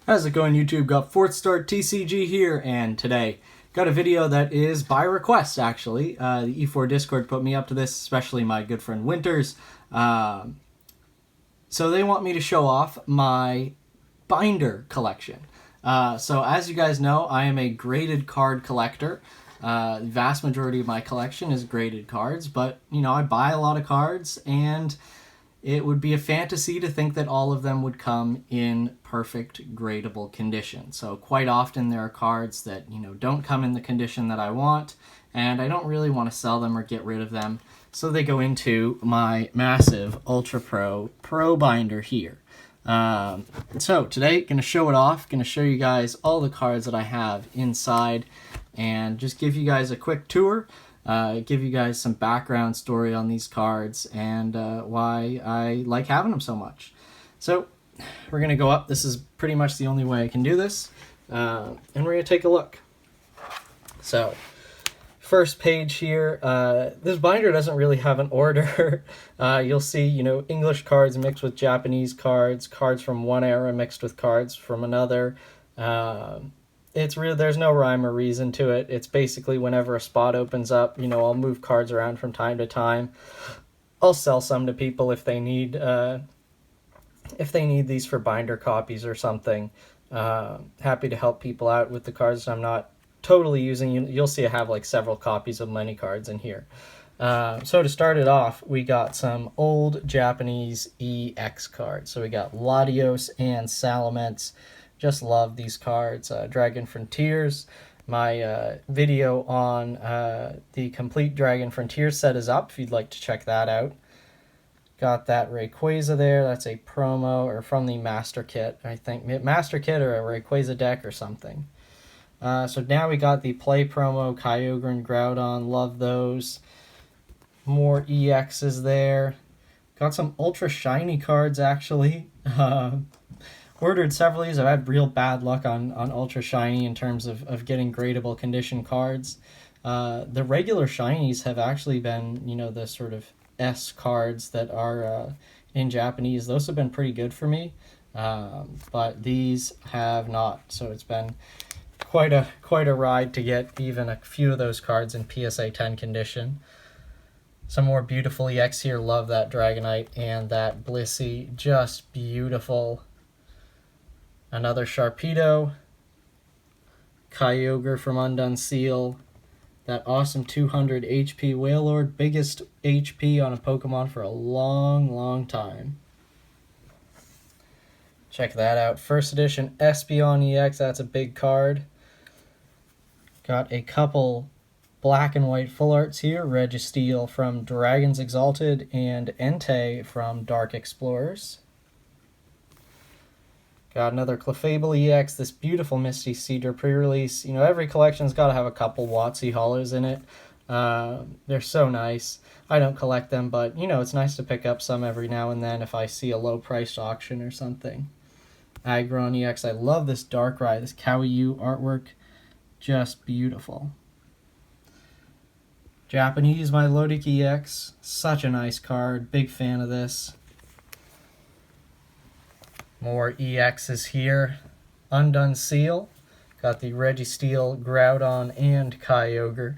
How's it going, YouTube? Got FourthStarTCG here, and today got a video that is by request, actually. The E4 Discord put me up to this, especially my good friend Winters. So they want me to show off my binder collection. So as you guys know, I am a graded card collector. The vast majority of my collection is graded cards, but, you know, I buy a lot of cards, and it would be a fantasy to think that all of them would come in perfect gradable condition. So quite often there are cards that, you know, don't come in the condition that I want, and I don't really want to sell them or get rid of them. So they go into my massive Ultra Pro binder here. So today, going to show it off, going to show you guys all the cards that I have inside, and just give you guys a quick tour. Give you guys some background story on these cards and why I like having them so much. So we're going to go up. This is pretty much the only way I can do this. And we're going to take a look. So first page here, this binder doesn't really have an order. You'll see, you know, English cards mixed with Japanese cards, cards from one era mixed with cards from another. It's real. There's no rhyme or reason to it. It's basically whenever a spot opens up, you know, I'll move cards around from time to time. I'll sell some to people if they need these for binder copies or something. Happy to help people out with the cards I'm not totally using. You'll see I have like several copies of many cards in here. So to start it off, we got some old Japanese EX cards. So we got Latios and Salamence. Just love these cards. Dragon Frontiers. My video on the complete Dragon Frontiers set is up if you'd like to check that out. Got that Rayquaza there. That's a promo, or from the Master Kit, I think. Master Kit or a Rayquaza deck or something. So now we got the Play promo, Kyogre and Groudon. Love those. More EXs there. Got some Ultra Shiny cards, actually. Ordered several of these. I've had real bad luck on Ultra Shiny in terms of getting gradable condition cards. The regular Shinies have actually been, you know, the sort of S cards that are in Japanese. Those have been pretty good for me, but these have not. So it's been quite a ride to get even a few of those cards in PSA 10 condition. Some more beautiful EX here. Love that Dragonite and that Blissey. Just beautiful. Another Sharpedo, Kyogre from Undone Seal, that awesome 200 HP Wailord, biggest HP on a Pokemon for a long time. Check that out. First edition Espeon EX, that's a big card. Got a couple black and white full arts here, Registeel from Dragons Exalted and Entei from Dark Explorers. Got another Clefable EX, this beautiful Misty Cedar pre-release. You know, every collection's got to have a couple WotC Hollows in it. They're so nice. I don't collect them, but, you know, it's nice to pick up some every now and then if I see a low-priced auction or something. Aggron EX, I love this Darkrai, this Kawaii artwork. Just beautiful. Japanese Milotic EX, such a nice card. Big fan of this. More EXs here. Undone Seal. Got the Registeel, Groudon, and Kyogre.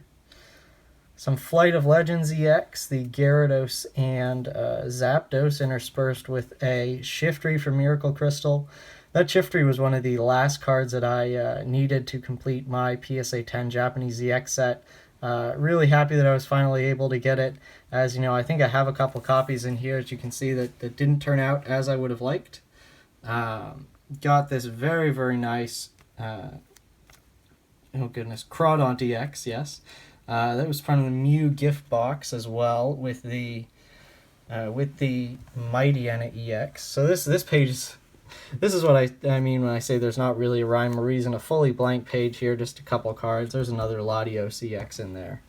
Some Flight of Legends EX. The Gyarados and Zapdos interspersed with a Shiftry from Miracle Crystal. That Shiftry was one of the last cards that I needed to complete my PSA 10 Japanese EX set. Really happy that I was finally able to get it. As you know, I think I have a couple copies in here, as you can see, that didn't turn out as I would have liked. Got this very nice oh goodness, Crawdaunt EX, yes. That was from the Mew gift box as well with the Mightyena EX. So this page is, this is what I mean when I say there's not really a rhyme or reason. A fully blank page here, just a couple cards. There's another Latios EX in there.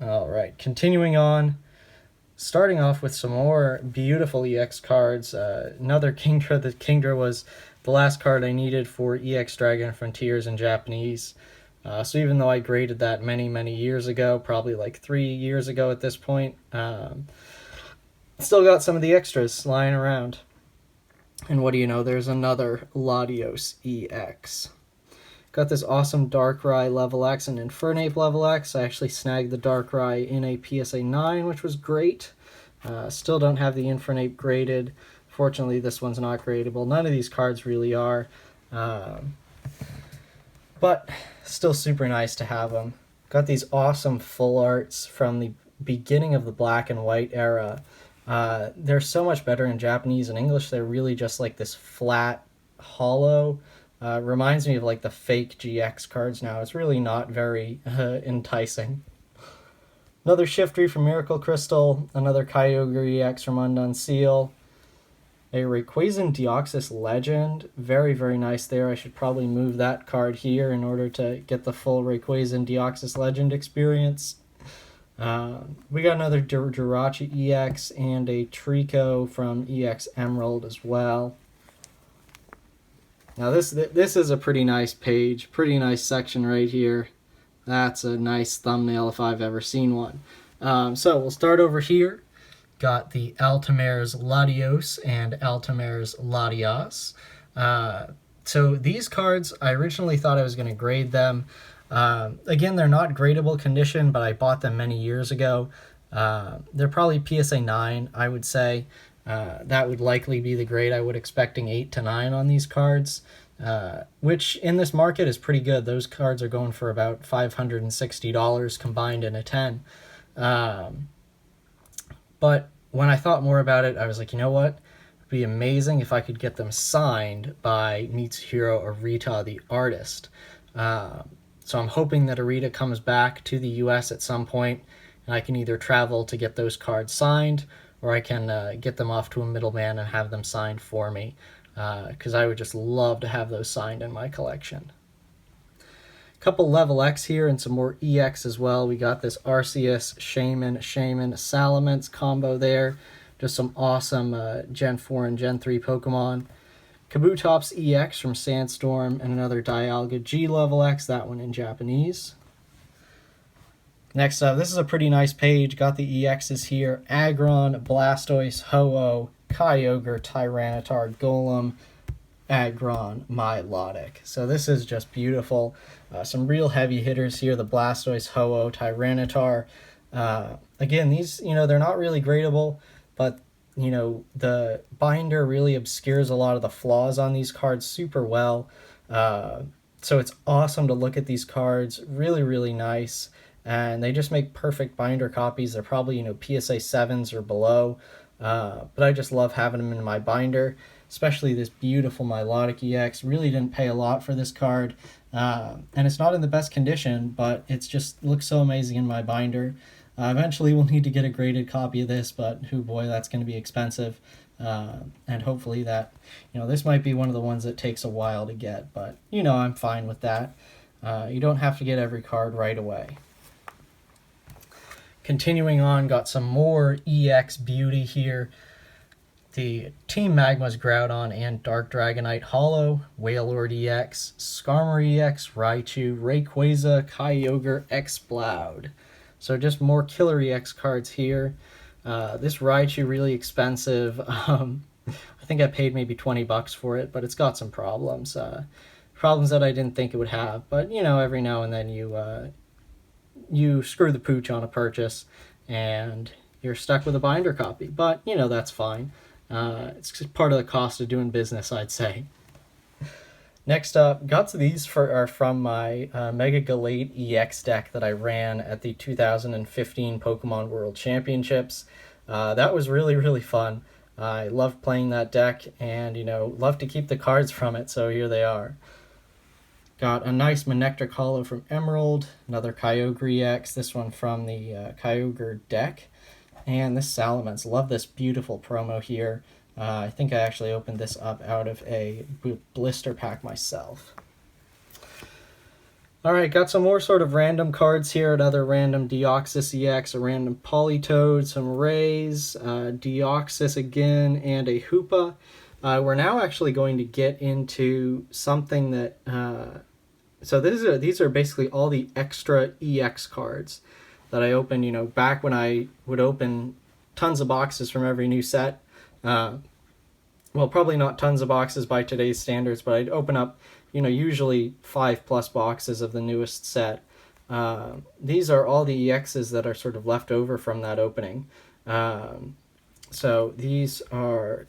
Alright, continuing on. Starting off with some more beautiful EX cards. Another Kingdra. The Kingdra was the last card I needed for EX Dragon Frontiers in Japanese. So even though I graded that many years ago, probably like 3 years ago at this point, still got some of the extras lying around. And what do you know, there's another Latios EX. Got this awesome Darkrai level X and Infernape level X. I actually snagged the Darkrai in a PSA 9, which was great. Still don't have the Infernape graded. Fortunately, this one's not gradable. None of these cards really are. But still super nice to have them. Got these awesome full arts from the beginning of the black and white era. They're so much better in Japanese and English. They're really just like this flat, hollow. Reminds me of like the fake GX cards now. It's really not very enticing. Another Shiftry from Miracle Crystal. Another Kyogre EX from Undone Seal. A Rayquaza Deoxys Legend. Very, very nice there. I should probably move that card here in order to get the full Rayquaza Deoxys Legend experience. We got another Jirachi EX and a Trico from EX Emerald as well. Now this is a pretty nice page, pretty nice section right here. That's a nice thumbnail if I've ever seen one. So we'll start over here. Got the Altamir's Latios and Altamir's Latias. So these cards, I originally thought I was going to grade them. Again, they're not gradable condition, but I bought them many years ago. They're probably PSA 9, I would say. That would likely be the grade. I would expecting 8 to 9 on these cards, which in this market is pretty good. Those cards are going for about $560 combined in a 10. But when I thought more about it, I was like, you know what? It'd be amazing if I could get them signed by Mitsuhiro Arita, the artist. So I'm hoping that Arita comes back to the US at some point, and I can either travel to get those cards signed, or I can get them off to a middleman and have them signed for me, because I would just love to have those signed in my collection. Couple level X here and some more EX as well. We got this Arceus, Shaman, Salamence combo there. Just some awesome Gen 4 and Gen 3 Pokemon. Kabutops EX from Sandstorm and another Dialga G level X, that one in Japanese. Next up, this is a pretty nice page. Got the EXs here. Aggron, Blastoise, Ho-Oh, Kyogre, Tyranitar, Golem, Aggron, Milotic. So this is just beautiful. Some real heavy hitters here. The Blastoise, Ho-Oh, Tyranitar. Again, these, they're not really gradable, but, the binder really obscures a lot of the flaws on these cards super well. So it's awesome to look at these cards. Really, really nice. And they just make perfect binder copies. They're probably, PSA 7s or below. But I just love having them in my binder, especially this beautiful Milotic EX. Really didn't pay a lot for this card. And it's not in the best condition, but it's just looks so amazing in my binder. Eventually we'll need to get a graded copy of this, but oh boy, that's going to be expensive. And hopefully that, this might be one of the ones that takes a while to get, but, I'm fine with that. You don't have to get every card right away. Continuing on, got some more EX beauty here. The Team Magma's Groudon and Dark Dragonite Holo, Wailord EX, Skarmory EX, Raichu, Rayquaza, Kyogre, Exploud. So just more killer EX cards here. This Raichu really expensive. I think I paid maybe 20 bucks for it, but it's got some problems. Problems that I didn't think it would have. But, every now and then you screw the pooch on a purchase and you're stuck with a binder copy. But, that's fine. It's just part of the cost of doing business, I'd say. Next up, got these from my Mega Galate EX deck that I ran at the 2015 Pokemon World Championships. That was really, really fun. I loved playing that deck and, loved to keep the cards from it, so here they are. Got a nice Manectric Holo from Emerald, another Kyogre EX, this one from the Kyogre deck, and this Salamence. Love this beautiful promo here. I think I actually opened this up out of a blister pack myself. Alright, got some more sort of random cards here. Another random Deoxys EX, a random Politoed, some Rays, Deoxys again, and a Hoopa. We're now actually going to get into something that... so these are basically all the extra EX cards that I opened, back when I would open tons of boxes from every new set. well, probably not tons of boxes by today's standards, but I'd open up, usually 5+ boxes of the newest set. These are all the EXs that are sort of left over from that opening. So these are,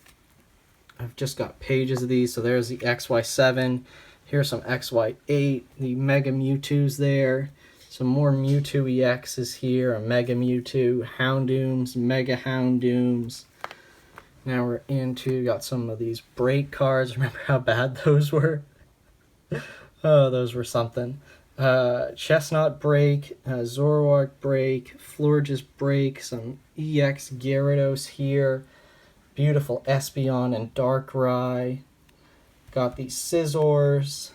I've just got pages of these. So there's the XY7. Here's some XY8, the Mega Mewtwo's there. Some more Mewtwo EXs here, a Mega Mewtwo, Houndooms, Mega Houndooms. Now we're into, got some of these break cards. Remember how bad those were? Oh, those were something. Chestnut break, Zoroark break, Florges break, some EX Gyarados here. Beautiful Espeon and Darkrai. Got these Scizors.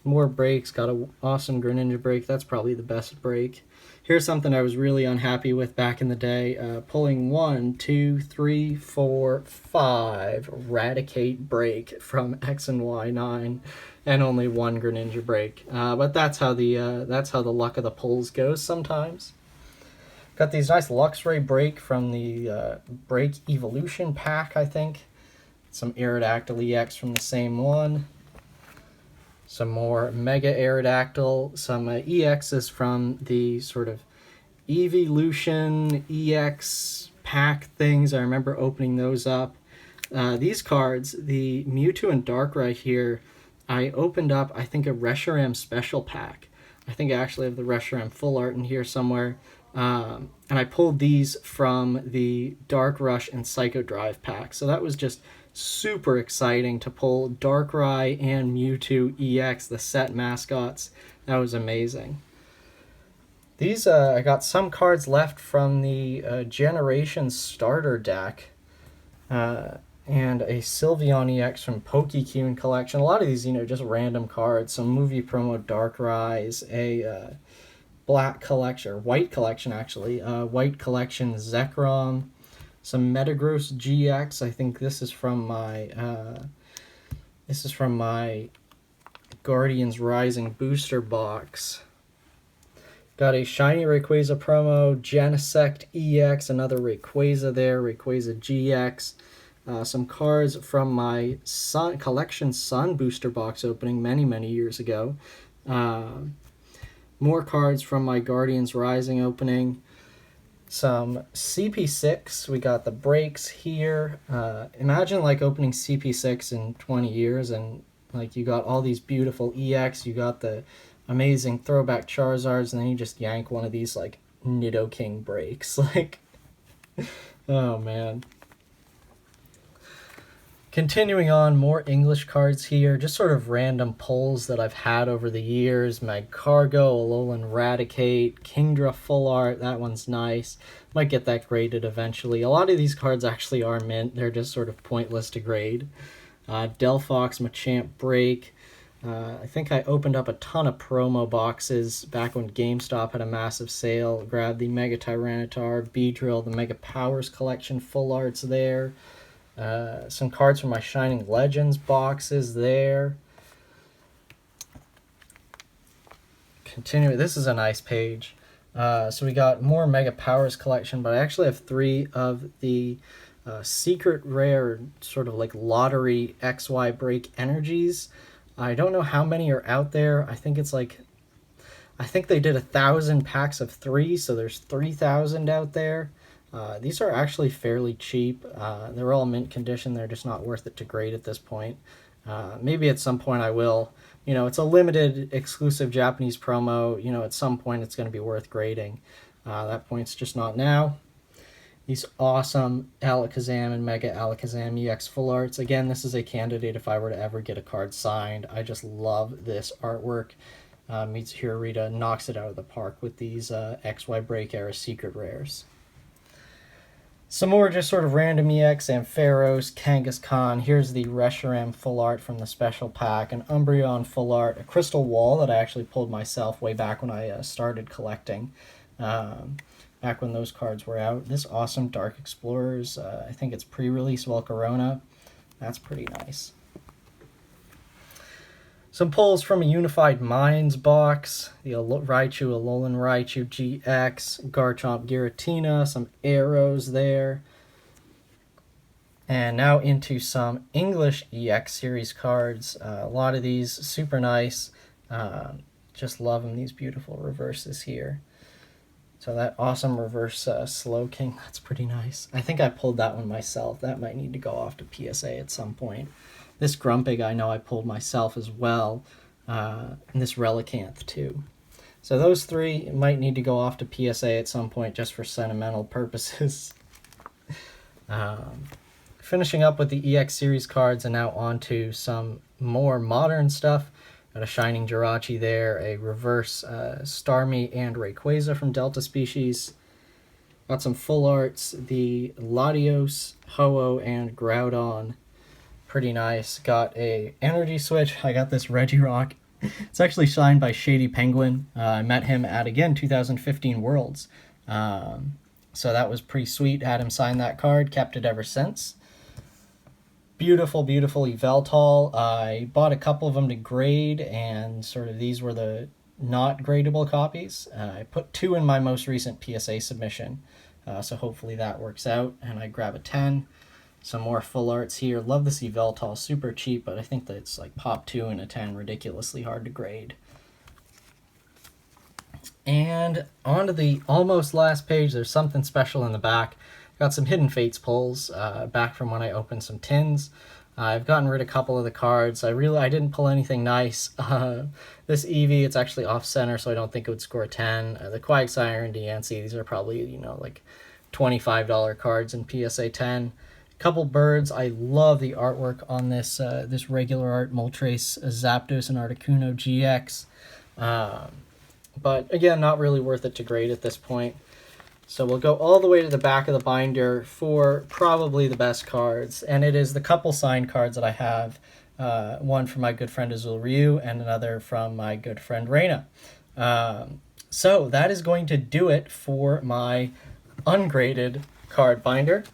More breaks. Got an awesome Greninja break. That's probably the best break. Here's something I was really unhappy with back in the day. Pulling 1, 2, 3, 4, 5 Raticate break from X and Y9, and only 1 Greninja break. But that's how the luck of the pulls goes sometimes. Got these nice Luxray break from the Break Evolution pack, I think. Some Aerodactyl EX from the same one. Some more Mega Aerodactyl. Some EXs from the sort of Evolution EX pack things. I remember opening those up. These cards, the Mewtwo and Darkrai here, I opened up, I think, a Reshiram special pack. I think I actually have the Reshiram full art in here somewhere. And I pulled these from the Dark Rush and Psycho Drive pack. So that was just super exciting to pull Darkrai and Mewtwo EX, the set mascots. That was amazing. These, I got some cards left from the Generation Starter deck. And a Sylveon EX from Pokekune collection. A lot of these, just random cards. Some movie promo Darkrai's, a black collection, or white collection actually, white collection Zekrom, some Metagross GX. I think this is from my Guardians Rising booster box. Got a shiny Rayquaza promo, Genesect EX, another Rayquaza there, Rayquaza GX. Some cards from my Collection Sun booster box opening many years ago. More cards from my Guardians Rising opening. Some CP6. We got the breaks here. Imagine like opening CP6 in 20 years and like you got all these beautiful EX. You got the amazing throwback Charizards, and then you just yank one of these like Nidoking breaks. Like, oh man. Continuing on, more English cards here, just sort of random pulls that I've had over the years. Magcargo, Alolan Raticate, Kingdra Full Art, that one's nice. Might get that graded eventually. A lot of these cards actually are mint, they're just sort of pointless to grade. Delphox, Machamp Break. I think I opened up a ton of promo boxes back when GameStop had a massive sale. Grabbed the Mega Tyranitar, Beedrill, the Mega Powers Collection Full Arts there. Some cards from my Shining Legends boxes there. Continue. This is a nice page. So we got more Mega Powers collection, but I actually have 3 of the secret rare sort of like lottery XY break energies. I don't know how many are out there. I think it's like, I think they did 1,000 packs of 3, so there's 3,000 out there. These are actually fairly cheap. They're all mint condition. They're just not worth it to grade at this point. Maybe at some point I will. It's a limited exclusive Japanese promo. At some point it's going to be worth grading. That point's just not now. These awesome Alakazam and Mega Alakazam EX Full Arts. Again, this is a candidate if I were to ever get a card signed. I just love this artwork. Mitsuhiro Rita knocks it out of the park with these XY Break Era Secret Rares. Some more just sort of random EX, Ampharos, Kangaskhan. Here's the Reshiram Full Art from the special pack, an Umbreon Full Art, a Crystal Wall that I actually pulled myself way back when I started collecting, back when those cards were out. This awesome Dark Explorers, I think it's pre-release Volcarona. That's pretty nice. Some pulls from a Unified Minds box, the Raichu, Alolan Raichu GX, Garchomp Giratina, some arrows there. And now into some English EX series cards. A lot of these super nice. Just love them, these beautiful reverses here. So that awesome reverse Slow King, that's pretty nice. I think I pulled that one myself. That might need to go off to PSA at some point. This Grumpig I know I pulled myself as well. And this Relicanth too. So those three might need to go off to PSA at some point just for sentimental purposes. Finishing up with the EX series cards, and now on to some more modern stuff. Got a Shining Jirachi there, a reverse Starmie and Rayquaza from Delta Species. Got some full arts, the Latios, Ho-Oh, and Groudon. Pretty nice. Got a Energy Switch. I got this Regirock. It's actually signed by Shady Penguin. I met him at, again, 2015 Worlds. So that was pretty sweet. Had him sign that card. Kept it ever since. Beautiful, beautiful Yveltal. I bought a couple of them to grade, and sort of these were the not gradable copies. I put 2 in my most recent PSA submission, so hopefully that works out, and I grab a 10. Some more full arts here. Love this Yveltal, super cheap, but I think that it's like pop 2 and a 10, ridiculously hard to grade. And on to the almost last page, there's something special in the back. Got some Hidden Fates pulls back from when I opened some tins. I've gotten rid of a couple of the cards. I didn't pull anything nice. This Eevee, it's actually off center, so I don't think it would score a 10. The Quagsire and Diancie, these are probably, you know, like $25 cards in PSA 10. Couple birds. I love the artwork on this this regular art Moltres, Zapdos, and Articuno GX. But again, not really worth it to grade at this point. So we'll go all the way to the back of the binder for probably the best cards, and it is the couple signed cards that I have. One from my good friend Azul Ryu, and another from my good friend Reina. So that is going to do it for my ungraded card binder.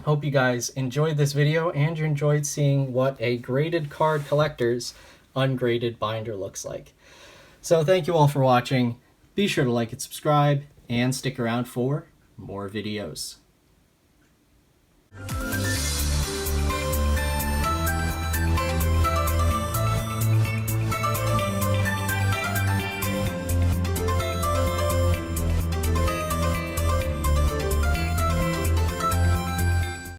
Hope you guys enjoyed this video, and you enjoyed seeing what a graded card collector's ungraded binder looks like. So thank you all for watching. Be sure to like and subscribe, and stick around for more videos.